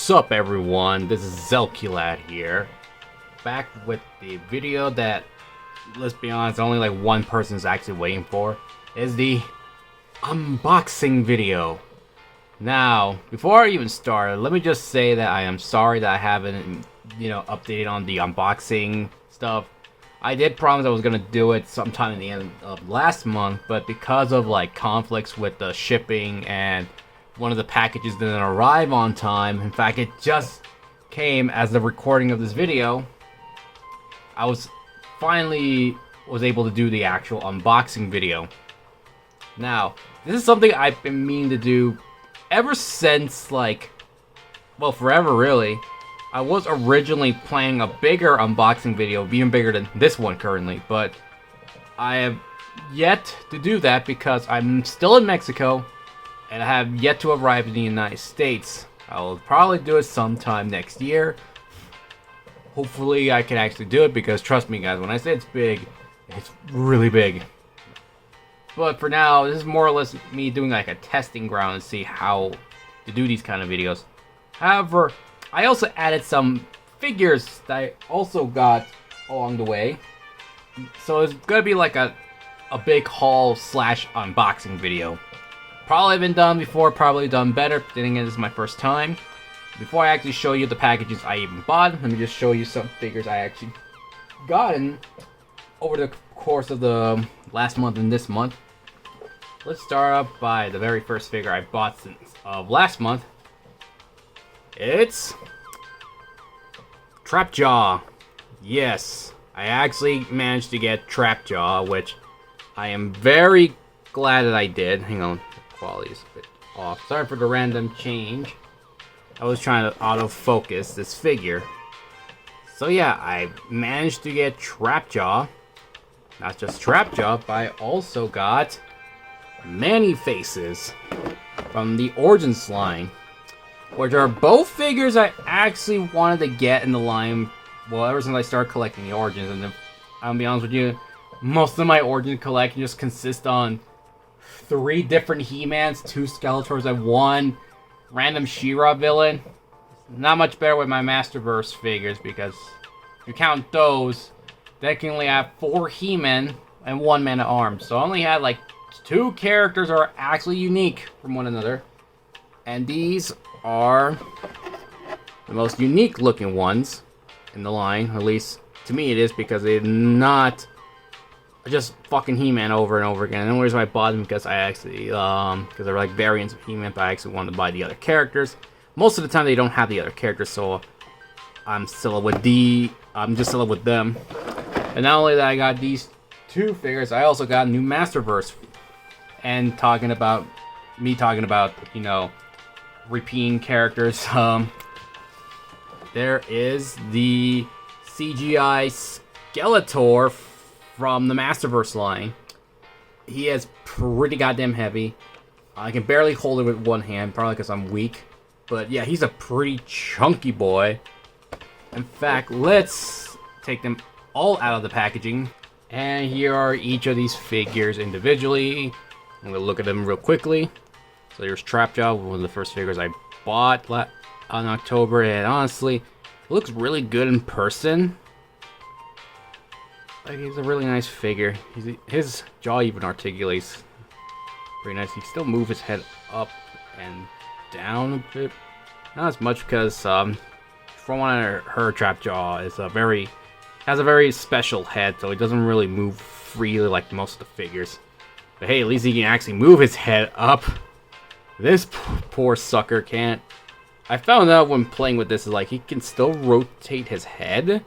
What's up, everyone? This is Zelculad here, back with the video that, let's be honest, only like one person is actually waiting for, is the unboxing video. Now, before I even start, let me just say that I am sorry that I haven't, updated on the unboxing stuff. I did promise I was gonna do it sometime in the end of last month, but because of like conflicts with the shipping and one of the packages didn't arrive on time. In fact, it just came as the recording of this video. I was finally able to do the actual unboxing video. Now, this is something I've been meaning to do ever since, like, well, forever really. I was originally planning a bigger unboxing video, even bigger than this one currently, but I have yet to do that because I'm still in Mexico and I have yet to arrive in the United States. I will probably do it sometime next year. Hopefully I can actually do it because trust me guys, when I say it's big, it's really big. But for now, this is more or less me doing like a testing ground to see how to do these kind of videos. However, I also added some figures that I also got along the way. So it's gonna be like a big haul slash unboxing video. Probably been done before, probably done better. Then again, this is my first time. Before I actually show you the packages I even bought, let me just show you some figures I actually gotten over the course of the last month and this month. Let's start up by the very first figure I bought since last month. It's Trapjaw. Yes, I actually managed to get Trapjaw, which I am very glad that I did. Hang on. Quality is a bit off. Sorry for the random change. I was trying to autofocus this figure. So yeah, I managed to get Trapjaw. Not just Trapjaw, but I also got Many-Faces from the Origins line, which are both figures I actually wanted to get in the line, well, ever since I started collecting the Origins. And I'll be honest with you, most of my Origin collection just consists on 3 different He-Mans, 2 Skeletors, and 1 random She-Ra villain. Not much better with my Masterverse figures because if you count those, technically I have 4 He-Men and 1 Man-at-Arms. So I only had like 2 characters that are actually unique from one another. And these are the most unique looking ones in the line. At least to me it is, because they're not just fucking He-Man over and over again. And the only reason I bought them because I actually, because they're like variants of He-Man, but I actually wanted to buy the other characters. Most of the time they don't have the other characters, so I'm just still with them. And not only that I got these 2 figures, I also got a new Masterverse. And talking about, you know, repeating characters, there is the CGI Skeletor from the Masterverse line. He is pretty goddamn heavy. I can barely hold it with one hand, probably because I'm weak. But yeah, he's a pretty chunky boy. In fact, let's take them all out of the packaging. And here are each of these figures individually. I'm gonna look at them real quickly. So there's Trapjaw, one of the first figures I bought on October, and honestly, it looks really good in person. Like, he's a really nice figure. His jaw even articulates pretty nice. He can still move his head up and down a bit. Not as much because from what I heard, Trapjaw is has a very special head, so he doesn't really move freely like most of the figures. But hey, at least he can actually move his head up. This poor sucker can't. I found out when playing with this is like he can still rotate his head,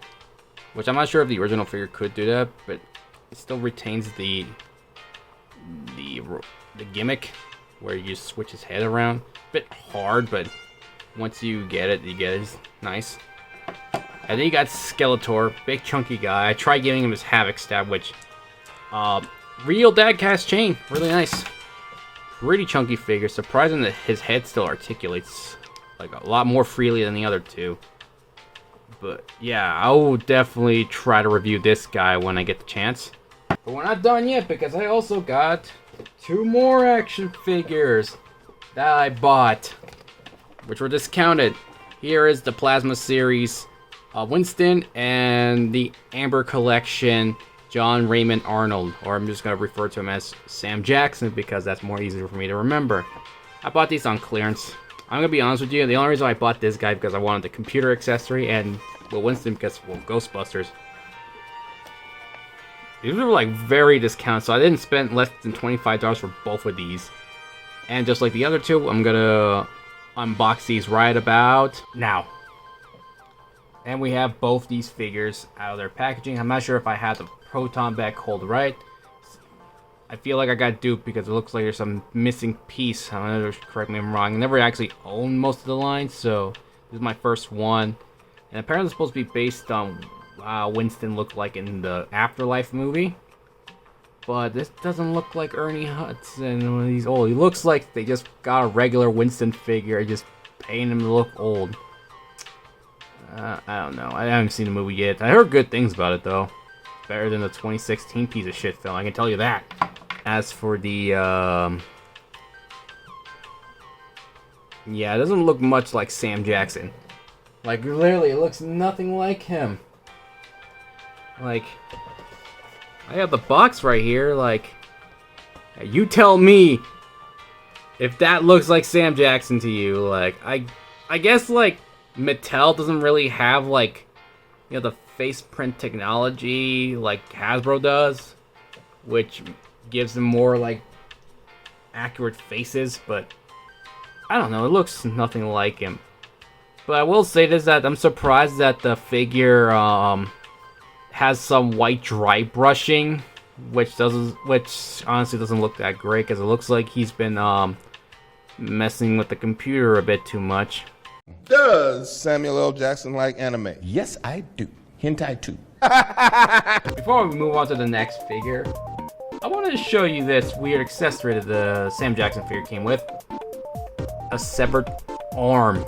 which I'm not sure if the original figure could do that, but it still retains the gimmick where you switch his head around. A bit hard, but once you get it, it's nice. And then you got Skeletor, big chunky guy. I tried giving him his Havoc stab, which real dad cast chain, really nice. Pretty chunky figure. Surprising that his head still articulates like a lot more freely than the other 2. But yeah, I will definitely try to review this guy when I get the chance. But we're not done yet, because I also got 2 more action figures that I bought, which were discounted. here is the Plasma Series Winston and the Amber Collection John Raymond Arnold, or I'm just going to refer to him as Sam Jackson because that's more easier for me to remember. I bought these on clearance. I'm going to be honest with you, the only reason I bought this guy because I wanted the computer accessory, and well, Winston because, well, Ghostbusters. These were like very discounted, so I didn't spend less than $25 for both of these. And just like the other two, I'm going to unbox these right about now. And we have both these figures out of their packaging. I'm not sure if I had the proton back hold right. I feel like I got duped because it looks like there's some missing piece. I don't know, correct me if I'm wrong. I never actually owned most of the line, so this is my first one. And apparently it's supposed to be based on how Winston looked like in the Afterlife movie. But this doesn't look like Ernie Hudson when he's old. He looks like they just got a regular Winston figure and just painted him to look old. I don't know. I haven't seen the movie yet. I heard good things about it, though. Better than the 2016 piece of shit film, I can tell you that. As for the, yeah, it doesn't look much like Sam Jackson. Like, literally, it looks nothing like him. Like, I have the box right here, like, you tell me if that looks like Sam Jackson to you. Like, I guess, like, Mattel doesn't really have, like, you know, the face print technology like Hasbro does, which gives them more, like, accurate faces, but I don't know, it looks nothing like him. But I will say this, that I'm surprised that the figure has some white dry brushing, which honestly doesn't look that great, because it looks like he's been messing with the computer a bit too much. Does Samuel L. Jackson like anime? Yes, I do. Hentai too. Before we move on to the next figure, I wanted to show you this weird accessory that the Sam Jackson figure came with. A severed arm.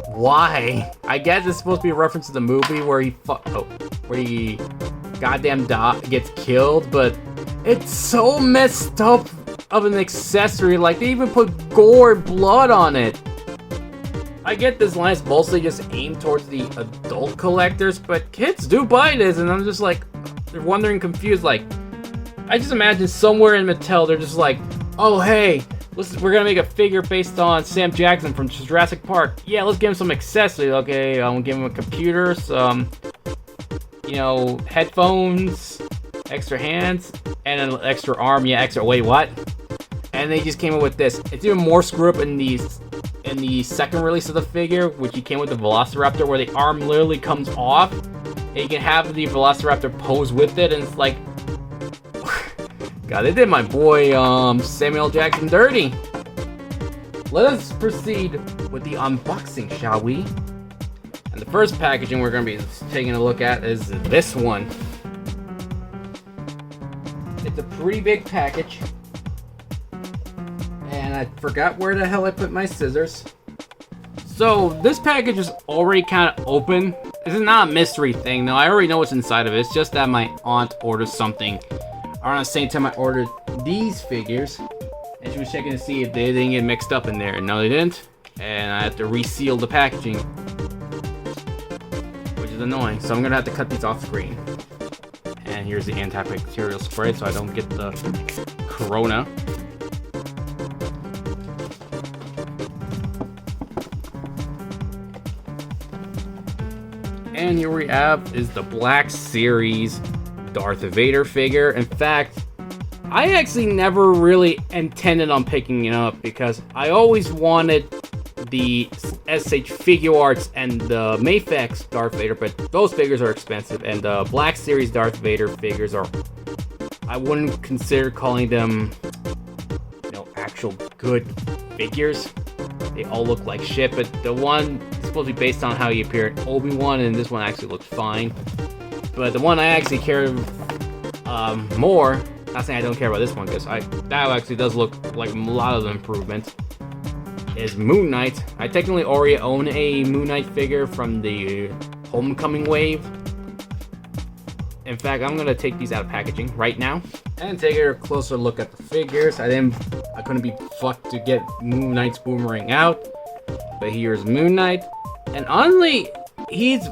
Why? I guess it's supposed to be a reference to the movie where he goddamn gets killed, but it's so messed up of an accessory. Like, they even put gore and blood on it. I get this line is mostly just aimed towards the adult collectors, but kids do buy this, and I'm just like, they're wondering, confused. Like, I just imagine somewhere in Mattel, they're just like, oh hey, we're gonna make a figure based on Sam Jackson from Jurassic Park. Yeah, let's give him some accessories. Okay, I'm gonna give him a computer, some, you know, headphones, extra hands, and an extra arm. Yeah, extra. Wait, what? And they just came up with this. It's even more screw up in the second release of the figure, which he came with the Velociraptor, where the arm literally comes off, and you can have the Velociraptor pose with it, and it's like, God, they did my boy Samuel Jackson dirty. Let us proceed with the unboxing, shall we? And the first packaging we're going to be taking a look at is this one. It's a pretty big package. And I forgot where the hell I put my scissors. So, this package is already kind of open. This is not a mystery thing, though. I already know what's inside of it. It's just that my aunt ordered something around the same time I ordered these figures. And she was checking to see if they didn't get mixed up in there. And no, they didn't. And I had to reseal the packaging, which is annoying. So I'm going to have to cut these off screen. And here's the antibacterial spray so I don't get the corona. And here we have is the Black Series Darth Vader figure. In fact, I actually never really intended on picking it up because I always wanted the SH Figuarts and the Mafex Darth Vader, but those figures are expensive, and the Black Series Darth Vader figures are, I wouldn't consider calling them, you know, actual good figures. They all look like shit, but the one is supposed to be based on how he appeared in Obi-Wan, and this one actually looks fine. But the one I actually care more, not saying I don't care about this one, because that actually does look like a lot of the improvements, is Moon Knight. I technically already own a Moon Knight figure from the Homecoming wave. In fact, I'm gonna take these out of packaging right now and take a closer look at the figures. I couldn't be fucked to get Moon Knight's boomerang out. But here's Moon Knight, and honestly, he's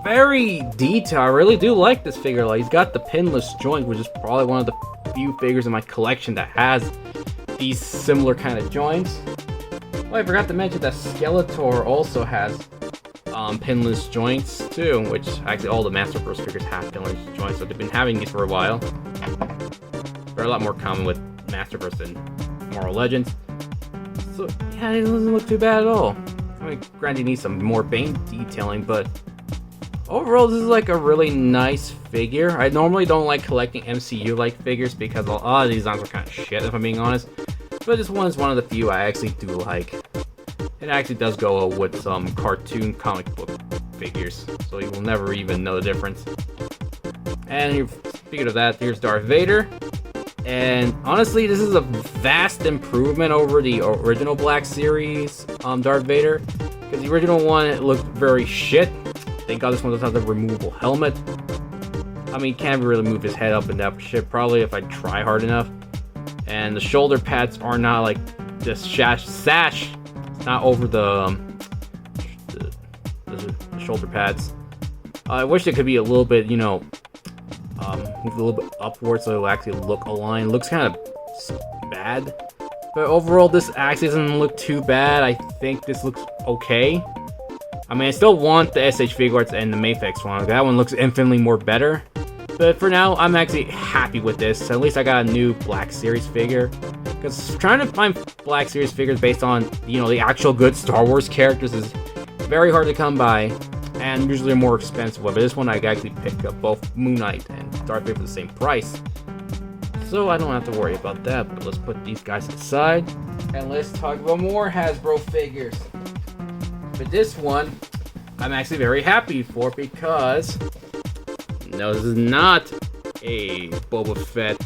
very detailed. I really do like this figure. Like, he's got the pinless joint, which is probably one of the few figures in my collection that has these similar kind of joints. Oh, I forgot to mention that Skeletor also has pinless joints too, which actually all the Masterverse figures have pinless joints, so they've been having these for a while. They're a lot more common with Masterverse than Marvel Legends. So yeah, it doesn't look too bad at all. I mean, granted, you need some more Bane detailing, but overall, this is like a really nice figure. I normally don't like collecting MCU-like figures because a lot of these designs are kind of shit, if I'm being honest. But this one is one of the few I actually do like. It actually does go with some cartoon comic book figures, so you will never even know the difference. And speaking of that, here's Darth Vader. And honestly, this is a vast improvement over the original Black Series Darth Vader. Because the original one, it looked very shit. Thank God this one does have the removable helmet. I mean, can't really move his head up and down for shit, probably if I try hard enough. And the shoulder pads are not like this sash. It's not over the shoulder pads. I wish it could be a little bit, you know, move a little bit upwards so it'll actually look aligned. Looks kind of bad. But overall, this actually doesn't look too bad. I think this looks okay. I mean, I still want the SH Figuarts and the Mafex one. That one looks infinitely more better. But for now, I'm actually happy with this. At least I got a new Black Series figure. Because trying to find Black Series figures based on, you know, the actual good Star Wars characters is very hard to come by. And usually a more expensive one. But this one I can actually pick up both Moon Knight and Darth Vader for the same price. So I don't have to worry about that. But let's put these guys aside. And let's talk about more Hasbro figures. But this one, I'm actually very happy for because... No, this is not a Boba Fett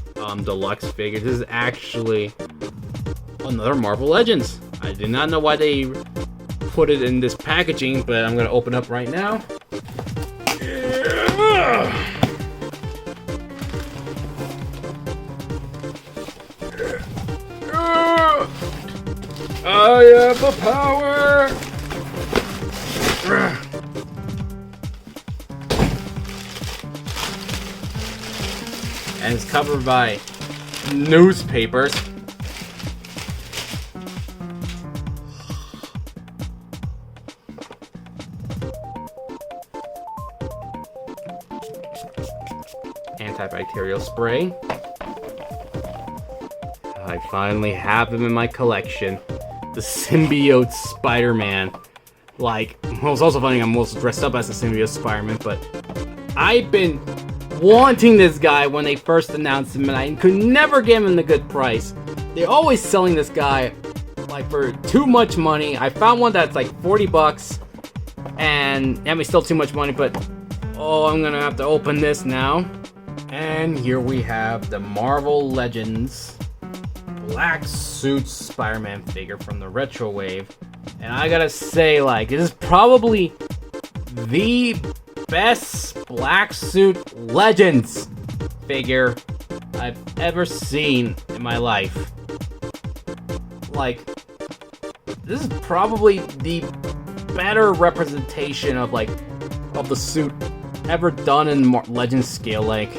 deluxe figure. This is actually another Marvel Legends. I did not know why they put it in this packaging, but I'm going to open up right now. I have the power! And it's covered by newspapers. Antibacterial spray. I finally have him in my collection. The symbiote Spider-Man. Like, well, it's also funny I'm also dressed up as a symbiote Spider-Man, but I've been wanting this guy when they first announced him, and I could never get him in a good price. They're always selling this guy like for too much money. I found one that's like 40 bucks, and I mean still too much money, but oh, I'm gonna have to open this now. And here we have the Marvel Legends Black Suit Spider-Man figure from the Retro Wave. And I gotta say, like, this is probably the best Black Suit Legends figure I've ever seen in my life. Like, this is probably the better representation of the suit ever done in Legends scale. Like,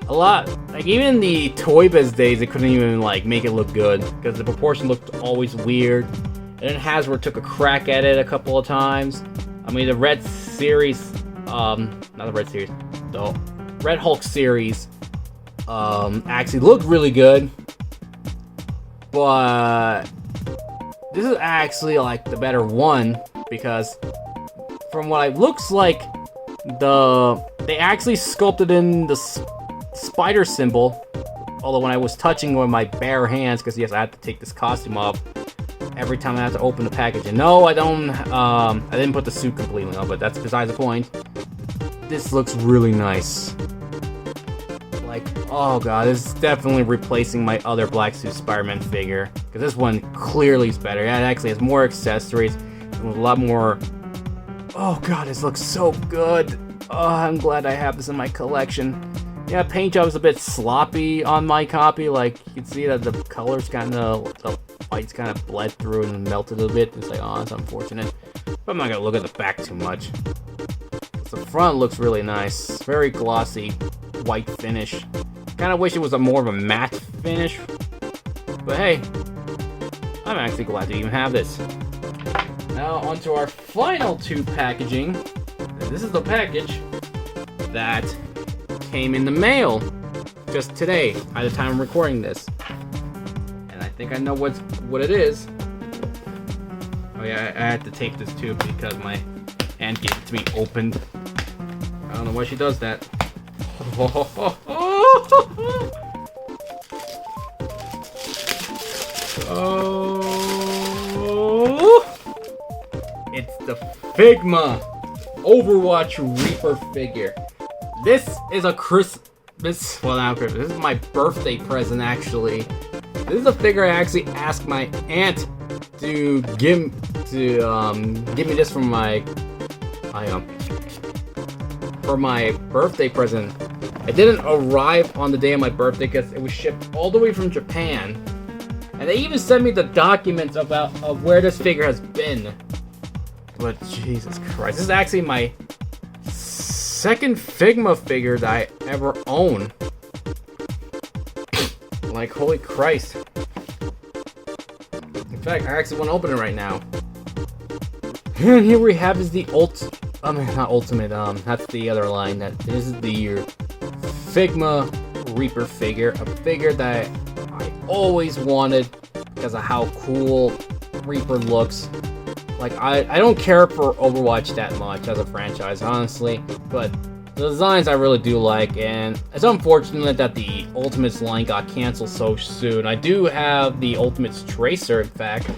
a lot, like even in the Toy Biz days, they couldn't even like make it look good because the proportion looked always weird. And then Hasbro took a crack at it a couple of times. I mean, the Red Series, not the Red Series, the Red Hulk series, actually looked really good. But this is actually like the better one because from what it looks like, they actually sculpted in the spider symbol. Although when I was touching with my bare hands, because yes, I had to take this costume off every time I have to open the package. And no, I didn't put the suit completely on, but that's besides the point. This looks really nice. Like, oh god, this is definitely replacing my other Black Suit Spider-Man figure. Because this one clearly is better. It actually has more accessories, a lot more... Oh god, this looks so good. Oh, I'm glad I have this in my collection. Yeah, paint job is a bit sloppy on my copy. Like, you can see that the color's kind of spikes kind of bled through and melted a bit. It's like, oh, that's unfortunate. But I'm not gonna look at the back too much. The front looks really nice. Very glossy, white finish. Kind of wish it was more of a matte finish. But hey, I'm actually glad to even have this. Now onto our final 2 packaging. This is the package that came in the mail just today at the time of recording this. And I think I know what it is. Oh yeah, I had to tape this too because my aunt gave it to me opened. I don't know why she does that. Oh, it's the Figma Overwatch Reaper figure. This is a well, not Christmas. This is my birthday present, actually. This is a figure I actually asked my aunt to give me this for my birthday present. It didn't arrive on the day of my birthday because it was shipped all the way from Japan. And they even sent me the documents of where this figure has been. But Jesus Christ, this is actually my second Figma figure that I ever own. Like, holy Christ. In fact, I actually want to open it right now. And here we have is the not ultimate, that's the other line. This is the Figma Reaper figure. A figure that I always wanted because of how cool Reaper looks. Like, I don't care for Overwatch that much as a franchise, honestly, but the designs I really do like, and it's unfortunate that the Ultimates line got canceled so soon. I do have the Ultimates Tracer, in fact.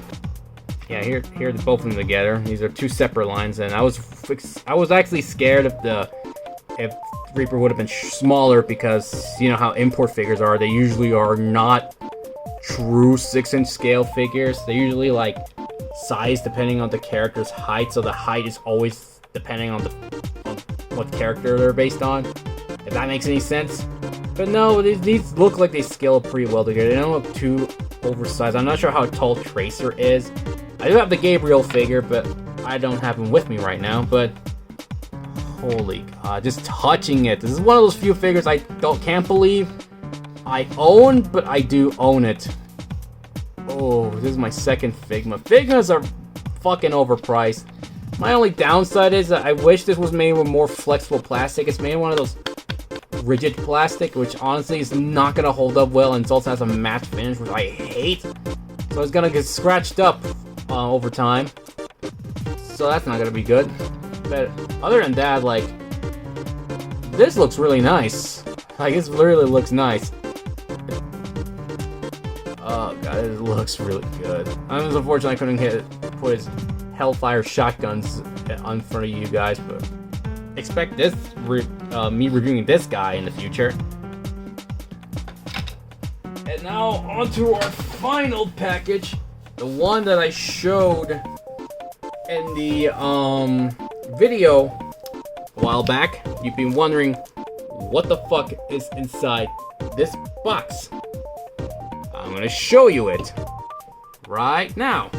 Yeah, here both of them together. These are 2 separate lines, and I was actually scared if Reaper would have been smaller, because you know how import figures are. They usually are not true 6-inch scale figures. They usually like size depending on the character's height, so the height is always depending on what character they're based on, if that makes any sense. But no, these look like they scale pretty well together. They don't look too oversized. I'm not sure how tall Tracer is. I do have the Gabriel figure, but I don't have him with me right now. But holy God, just touching it. This is one of those few figures I can't believe I own, but I do own it. Oh, this is my second Figma. Figmas are fucking overpriced. My only downside is that I wish this was made with more flexible plastic. It's made one of those rigid plastic, which honestly is not gonna hold up well, and it also has a matte finish, which I hate. So it's gonna get scratched up over time. So that's not gonna be good. But other than that, like, this looks really nice. Like, this really looks nice. Oh God, it looks really good. I'm just unfortunate I couldn't put his Hellfire shotguns in front of you guys, but expect this me reviewing this guy in the future. And now onto our final package, the one that I showed in the video a while back. You've been wondering what the fuck is inside this box. I'm gonna show you it right now.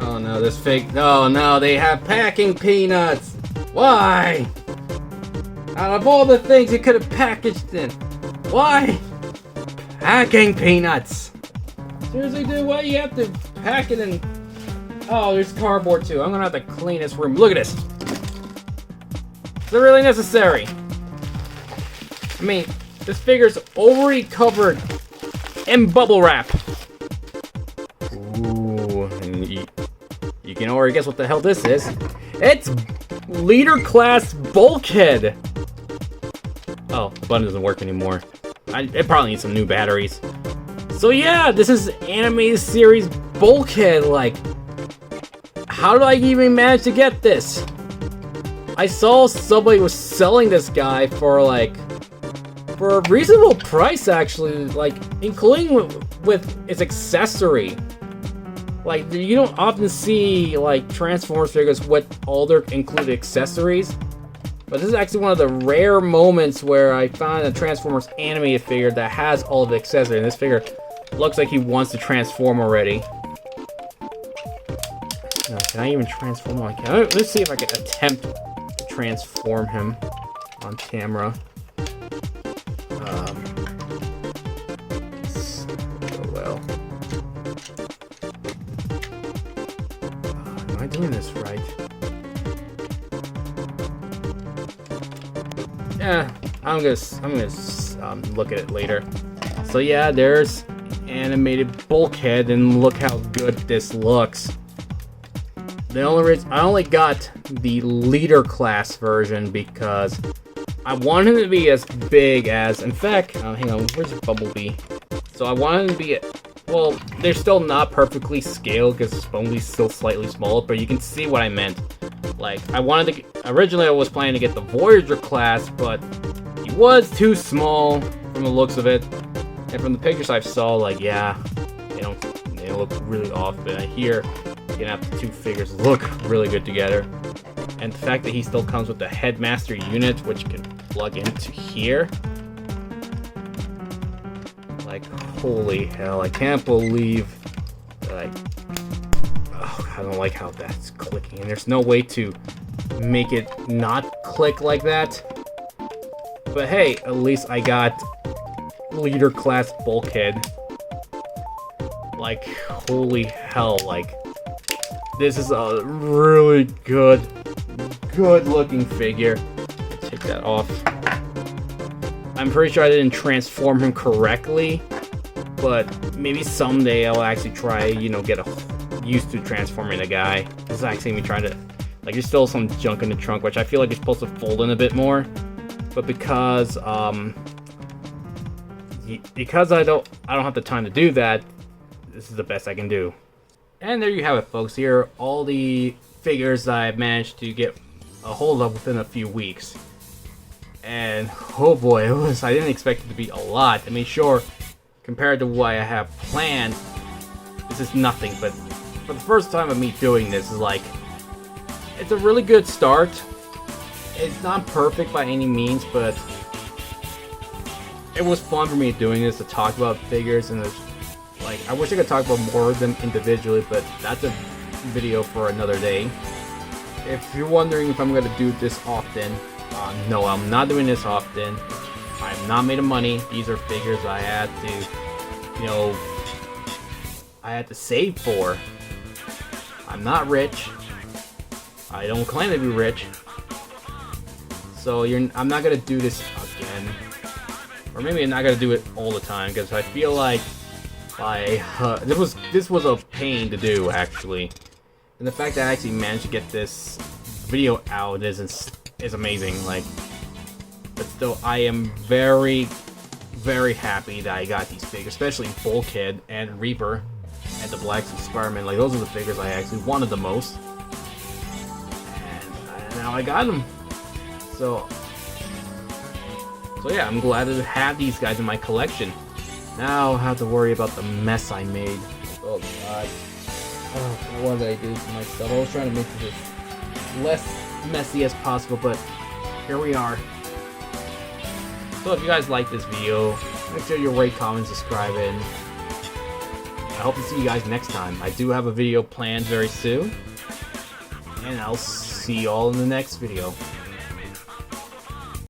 Oh no, this fake. Oh no, they have packing peanuts. Why? Out of all the things you could have packaged in, why? Packing peanuts. Seriously, dude, why do you have to pack it in? Oh, there's cardboard too. I'm gonna have to clean this room. Look at this. Is it really necessary? I mean, this figure's already covered in bubble wrap. Ooh, and you can already guess what the hell this is. It's Leader Class Bulkhead. Oh, the button doesn't work anymore. It probably needs some new batteries. So yeah, this is animated series Bulkhead. Like, how did I even manage to get this? I saw somebody was selling this guy for a reasonable price, actually, like including with its accessory. Like, you don't often see like Transformers figures with all their included accessories. But this is actually one of the rare moments where I found a Transformers animated figure that has all of the accessories. And this figure looks like he wants to transform already. No, can I even transform him? Let's see if I can attempt to transform him on camera. Well. Am I doing this right? Yeah, I'm gonna look at it later. So yeah, there's animated Bulkhead, and look how good this looks. The only reason I only got the leader class version because I want him to be as big as. In fact, hang on, where's Bumblebee? So I want him to be. Well, they're still not perfectly scaled because Bumblebee's still slightly smaller, but you can see what I meant. Like, I wanted to. Originally, I was planning to get the Voyager class, but he was too small from the looks of it. And from the pictures I saw, like, yeah, they look really off. But I hear you can have the two figures look really good together. And the fact that he still comes with the Headmaster unit, which can plug into here. Like, holy hell, I can't believe that I don't like how that's clicking. And there's no way to make it not click like that. But hey, at least I got leader class Bulkhead. Like, holy hell, like, this is a really good looking figure. Take that off. I'm pretty sure I didn't transform him correctly, but maybe someday I'll actually try, get used to transforming the guy. This is actually me trying to, like, there's still some junk in the trunk, which I feel like it's supposed to fold in a bit more, but because I don't have the time to do that, this is the best I can do. And there you have it, folks. Here are all the figures that I've managed to get a hold of within a few weeks. And oh boy, I didn't expect it to be a lot. I mean, sure, compared to what I have planned, this is nothing. But for the first time of me doing this, is like, it's a really good start. It's not perfect by any means, but it was fun for me doing this, to talk about figures. And like, I wish I could talk about more of them individually, but that's a video for another day. If you're wondering if I'm going to do this often, no, I'm not doing this often. I'm not made of money. These are figures I had to, save for. I'm not rich. I don't claim to be rich. So I'm not going to do this again. Or maybe I'm not going to do it all the time, because I feel like this was a pain to do, actually. And the fact that I actually managed to get this video out is amazing. Like, but still, I am very, very happy that I got these figures, especially Bulkhead and Reaper and the Black Suit Spider-Man. Like, those are the figures I actually wanted the most, and now I got them. So yeah, I'm glad to have these guys in my collection. Now I have to worry about the mess I made. Oh god. Oh, what did I do to myself? I was trying to make this as less messy as possible, but here we are. So if you guys like this video, make sure you rate, comment, subscribe, and I hope to see you guys next time. I do have a video planned very soon, and I'll see you all in the next video.